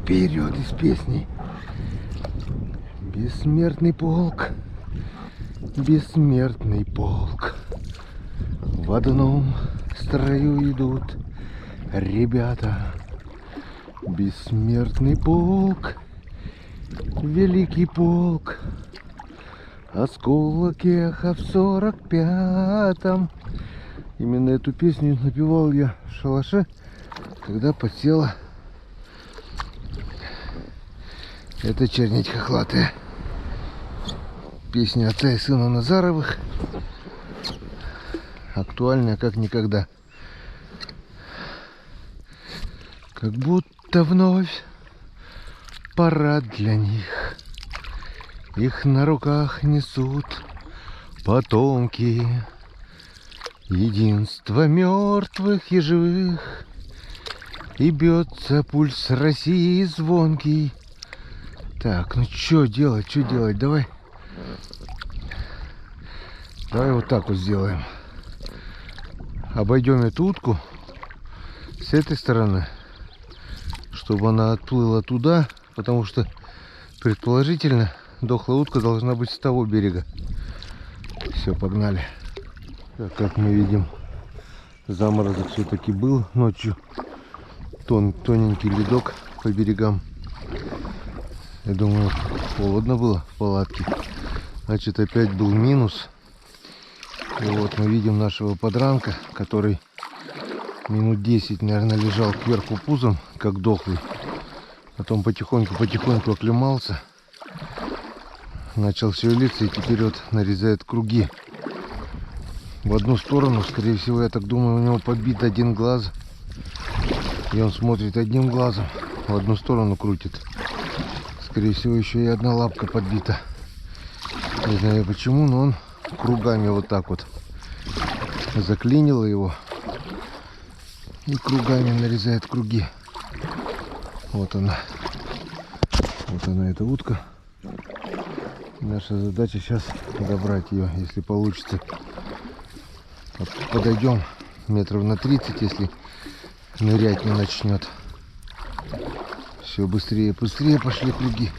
[SPEAKER 1] Вперед из песни. Бессмертный полк. Бессмертный полк. В одном строю идут ребята. Бессмертный полк. Великий полк. Осколок эха в 45-м. Именно эту песню напевал я в шалаше, когда подсела эта чернить хохлатая. Песня отца и сына Назаровых. Актуальная как никогда. Как будто вновь парад для них. Их на руках несут потомки. Единство мертвых и живых. И бьется пульс России звонкий. Так, ну что делать, давай. Давай вот так вот сделаем. Обойдем эту утку с этой стороны, чтобы она отплыла туда, потому что предположительно дохлая утка должна быть с того берега. Все, погнали. Так, как мы видим, заморозок все-таки был ночью. Тоненький ледок по берегам. Я думаю, холодно было в палатке. Значит, опять был минус. И вот мы видим нашего подранка, который минут 10, наверное, лежал кверху пузом, как дохлый. Потом потихоньку оклемался. Начал шевелиться и теперь вот нарезает круги. В одну сторону, скорее всего, я так думаю, у него подбит один глаз. И он смотрит одним глазом, в одну сторону крутит. Скорее всего, еще и одна лапка подбита. Не знаю почему, но он кругами вот так вот заклинило его. И кругами нарезает круги. Вот она. Вот она, эта утка. Наша задача сейчас добрать ее, если получится. Подойдем метров на 30, если нырять не начнет. Все, быстрее пошли круги.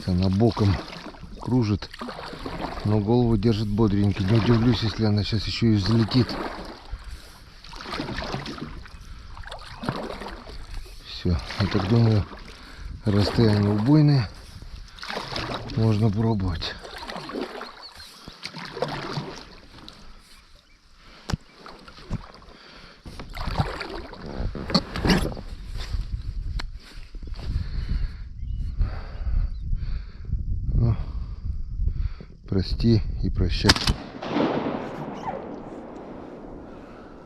[SPEAKER 1] Она боком кружит, но голову держит бодренько. Не удивлюсь, если она сейчас еще и взлетит. Все, я так думаю, расстояние убойное. Можно пробовать. Ну, прости и прощай.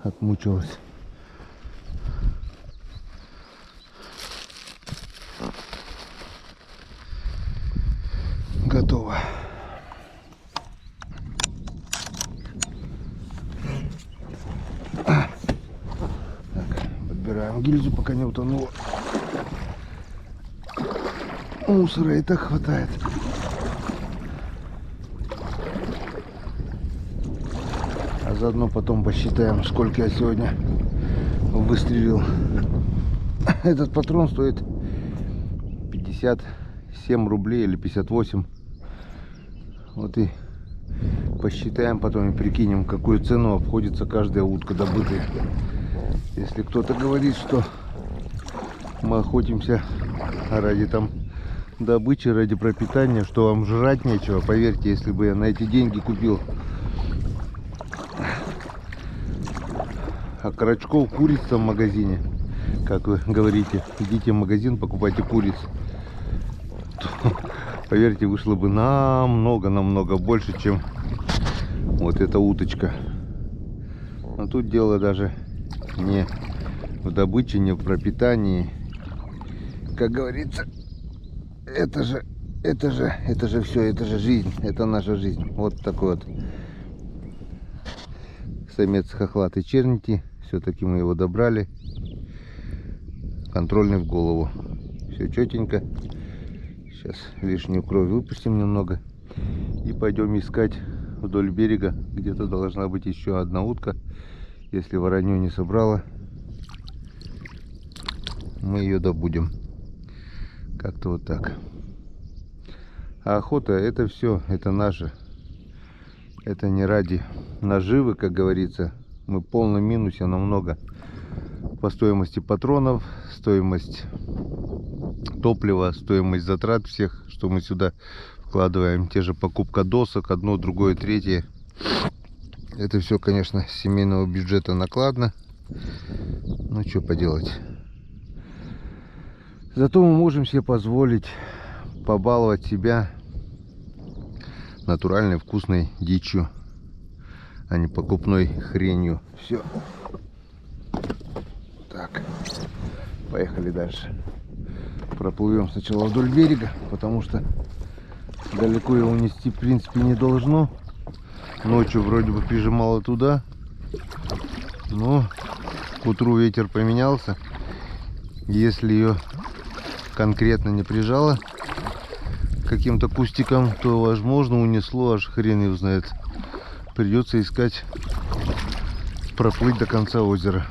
[SPEAKER 1] Отмучилась. Готово. Так, подбираем гильзу, пока не утонула. Мусора и так хватает. А заодно потом посчитаем, сколько я сегодня выстрелил. Этот патрон стоит 57 рублей или 58. Вот и посчитаем потом и прикинем, какую цену обходится каждая утка добытая. Если кто-то говорит, что мы охотимся ради там добычи, ради пропитания, что вам жрать нечего, поверьте, если бы я на эти деньги купил окорочков, куриц в магазине, как вы говорите, идите в магазин, покупайте куриц, то, поверьте, вышло бы намного больше, чем вот эта уточка. Но тут дело даже не в добыче, не в пропитании. Как говорится, это же все, это же жизнь, это наша жизнь. Вот такой вот самец хохлатый чернити. Все-таки мы его добрали. Контрольный в голову. Все четенько. Сейчас лишнюю кровь выпустим немного. И пойдем искать вдоль берега. Где-то должна быть еще одна утка. Если воронью не собрала, мы ее добудем. Как-то вот так. А охота — это все, это наше. Это не ради наживы, как говорится. Мы в полном минусе намного по стоимости патронов, стоимость топлива, стоимость затрат всех, что мы сюда вкладываем. Те же покупка досок, одно, другое, третье. Это все, конечно, с семейного бюджета накладно. Ну, что поделать. Зато мы можем себе позволить побаловать себя натуральной вкусной дичью, а не покупной хренью. Все. Так, поехали дальше. Проплывем сначала вдоль берега, потому что далеко его унести в принципе не должно. Ночью вроде бы прижимало туда, но к утру ветер поменялся. Если ее конкретно не прижало каким-то кустиком, то возможно унесло, аж хрен его знает. Придется искать, проплыть до конца озера.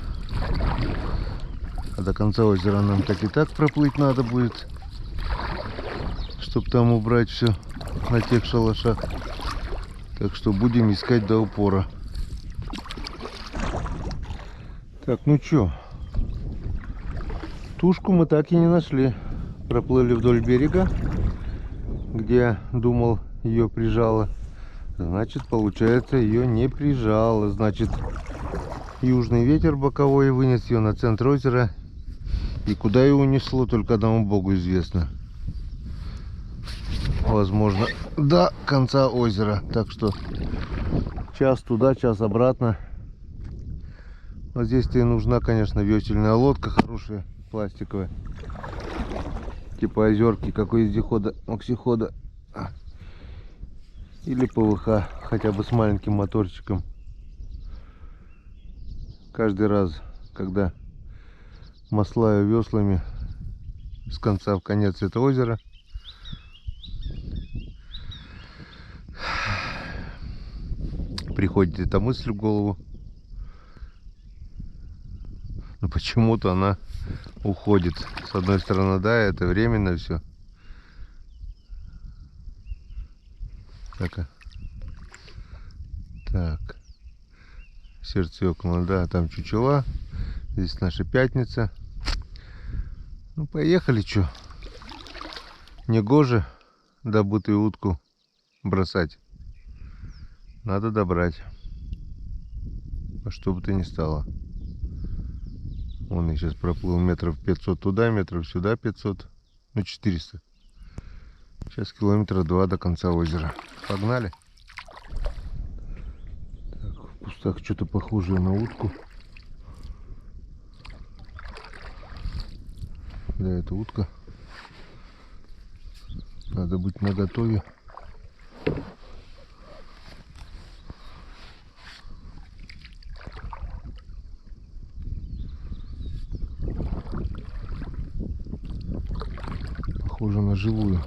[SPEAKER 1] А до конца озера нам так и так проплыть надо будет, чтобы там убрать все на тех шалашах. Так что будем искать до упора. Так, ну чё, тушку мы так и не нашли. Проплыли вдоль берега, где думал ее прижало. Значит, получается, ее не прижало. Значит, южный ветер боковой вынес ее на центр озера. И куда ее унесло, только одному Богу известно. Возможно, до конца озера. Так что час туда, час обратно. Вот здесь-то и нужна, конечно, весельная лодка хорошая, пластиковая. Типа озерки, как у вездехода, максихода. Или ПВХ, хотя бы с маленьким моторчиком. Каждый раз, когда маслаю веслами с конца в конец это озеро, приходит эта мысль в голову. Но почему-то она уходит. С одной стороны, да, это временно все. Так. Сердце ёкнуло, да, там чучела. Здесь наша пятница. Ну, поехали, чё. Негоже добытую утку бросать. Надо добрать. Во что бы то ни стало. Вон я сейчас проплыл метров 500 туда, метров сюда 500. Ну, 400. Сейчас километра 2 до конца озера. Погнали. Так, в кустах что-то похожее на утку. Да, это утка. Надо быть наготове. Похоже на живую.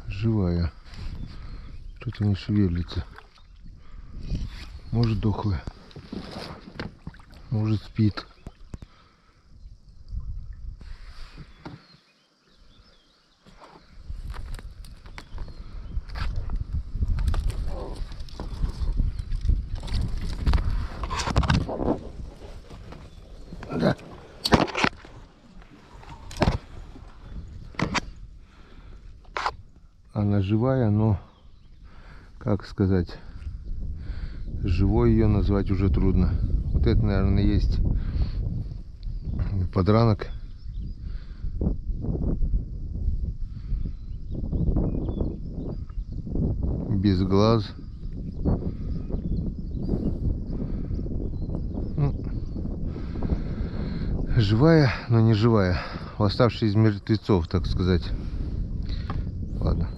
[SPEAKER 1] Живая. Что-то не шевелится. Может, дохлая. Может, спит. Да. Она живая, но как сказать, живой ее назвать уже трудно. Вот это, наверное, есть подранок. Без глаз. Ну, живая, но не живая. Восставшая из мертвецов, так сказать. Ладно.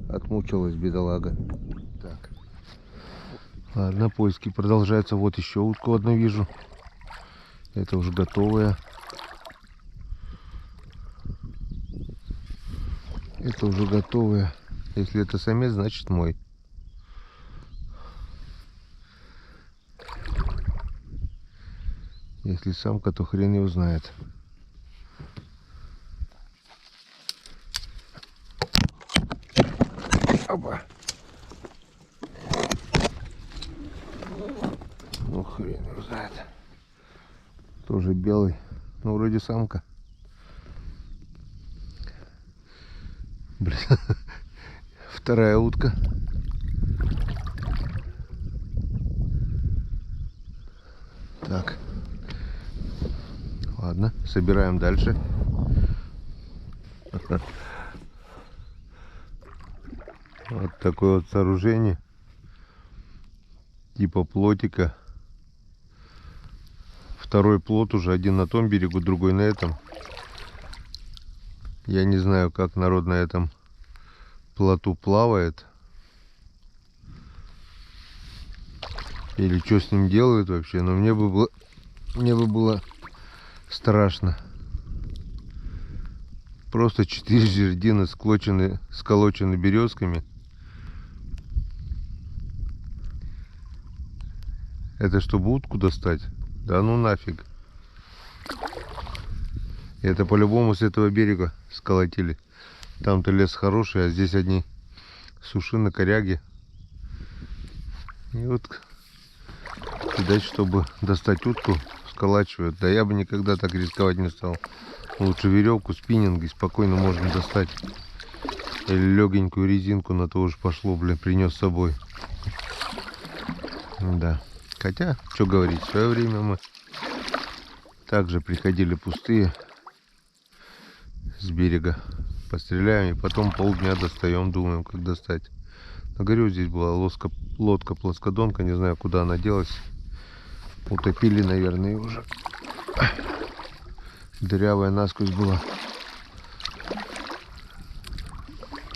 [SPEAKER 1] Отмучилась бедолага. Так. Ладно, поиски продолжаются. Вот еще утку одну вижу. Это уже готовая. Это уже готовая. Если это самец, значит мой. Если самка, то хрен его знает. Опа. Ну хрен его знает. Тоже белый. Ну вроде самка. Блин. Вторая утка. Так. Ладно, собираем дальше. Вот такое вот сооружение. Типа плотика. Второй плот уже, один на том берегу, другой на этом. Я не знаю, как народ на этом плоту плавает. Или что с ним делают вообще. Но мне бы было страшно. Просто 4 жердины сколочены березками. Это чтобы утку достать? Да ну нафиг. Это по-любому с этого берега сколотили. Там-то лес хороший, а здесь одни сушины, коряги. И вот, видать, чтобы достать утку, сколачивают. Да я бы никогда так рисковать не стал. Лучше веревку, спиннинг, и спокойно можно достать. Или легенькую резинку, на то уж пошло, блин, принес с собой. Да. Хотя, что говорить, в свое время мы также приходили пустые с берега, постреляем, и потом полдня достаем, думаем, как достать. На горю здесь была лодка-плоскодонка, не знаю, куда она делась. Утопили, наверное, ее уже. Дырявая насквозь была.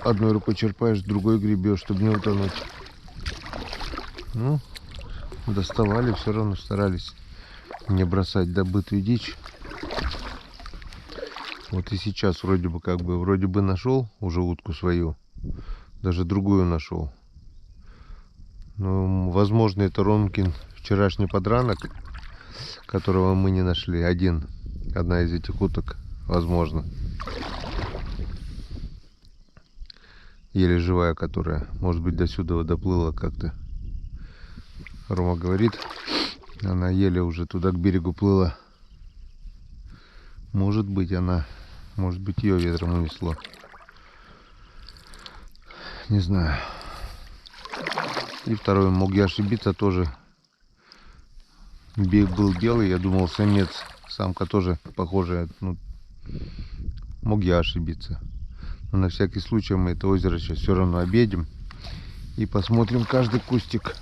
[SPEAKER 1] Одной рукой черпаешь, другой гребешь, чтобы не утонуть. Ну, доставали, все равно старались не бросать добытую дичь. Вот и сейчас вроде бы нашел уже утку свою, даже другую нашел. Но, возможно, это Ромкин вчерашний подранок, которого мы не нашли. Одна из этих уток, возможно. Еле живая, которая, может быть, до сюда доплыла как-то. Рома говорит, она еле уже туда к берегу плыла. Может быть, ее ветром унесло. Не знаю. И второй, мог я ошибиться, тоже был белый, я думал самец. Самка тоже похожая. Ну, мог я ошибиться. Но на всякий случай мы это озеро сейчас все равно объедем и посмотрим каждый кустик.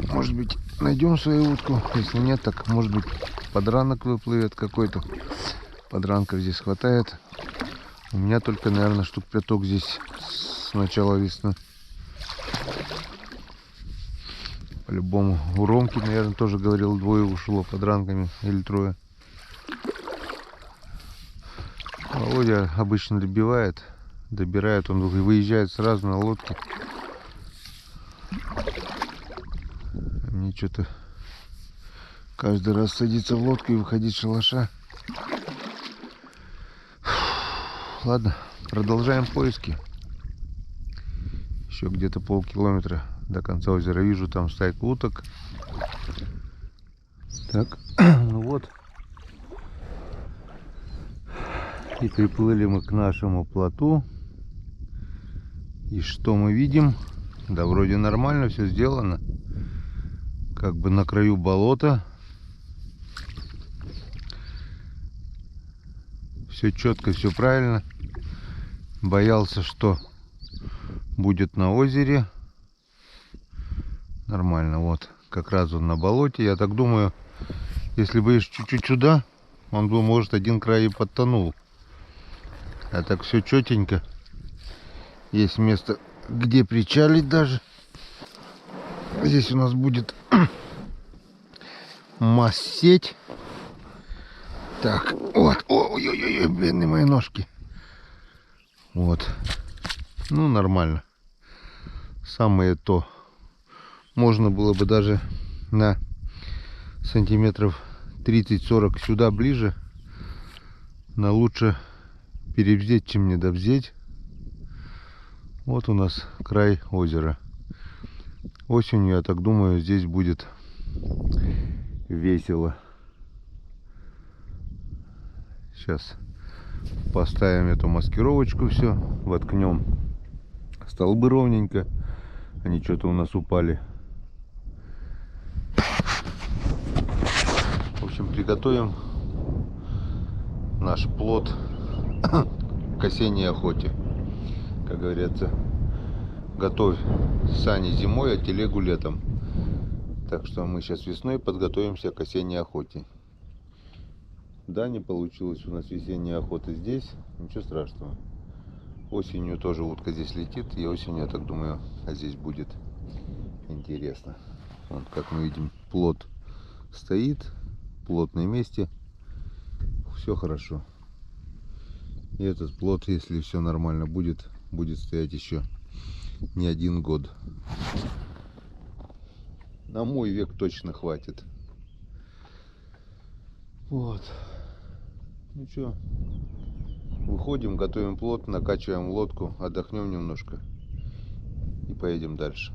[SPEAKER 1] Может быть, найдем свою утку. Если нет, так может быть подранок выплывет какой-то. Подранков здесь хватает. У меня только, наверное, штук 5 здесь с начала весны. По-любому. У Ромки, наверное, тоже говорил, 2 ушло подранками. Или 3. Володя обычно добирает, он выезжает сразу на лодке. Мне что-то каждый раз садиться в лодку и выходить с шалаша. Ладно, продолжаем поиски. Еще где-то полкилометра до конца озера. Вижу там стайку уток. Так, ну вот. И приплыли мы к нашему плоту. И что мы видим? Да вроде нормально все сделано. Как бы на краю болота. Все четко, все правильно. Боялся, что будет на озере. Нормально, вот. Как раз он на болоте. Я так думаю, если бы еще чуть-чуть сюда, он бы, может, один край и подтонул. А так все четенько. Есть место, где причалить даже. Здесь у нас будет масс-сеть. Так, вот. Ой-ой-ой, бедные мои ножки. Вот. Ну, нормально. Самое то. Можно было бы даже на сантиметров 30-40 сюда ближе. Но лучше перевзеть, чем недовзеть. Вот у нас край озера. Осенью, я так думаю, здесь будет весело. Сейчас поставим эту маскировочку, все, воткнем столбы ровненько. Они что-то у нас упали. В общем, приготовим наш плот к осенней охоте. Как говорится, готовь сани зимой, а телегу летом. Так что мы сейчас весной подготовимся к осенней охоте. Да, не получилось у нас весенняя охота здесь. Ничего страшного. Осенью тоже утка здесь летит. И осенью, я так думаю, здесь будет интересно. Вот, как мы видим, плот стоит в плотном месте. Все хорошо. И этот плот, если все нормально будет стоять еще не 1 год. На мой век точно хватит. Вот. Ну что, выходим, готовим плот, накачиваем лодку, отдохнем немножко и поедем дальше.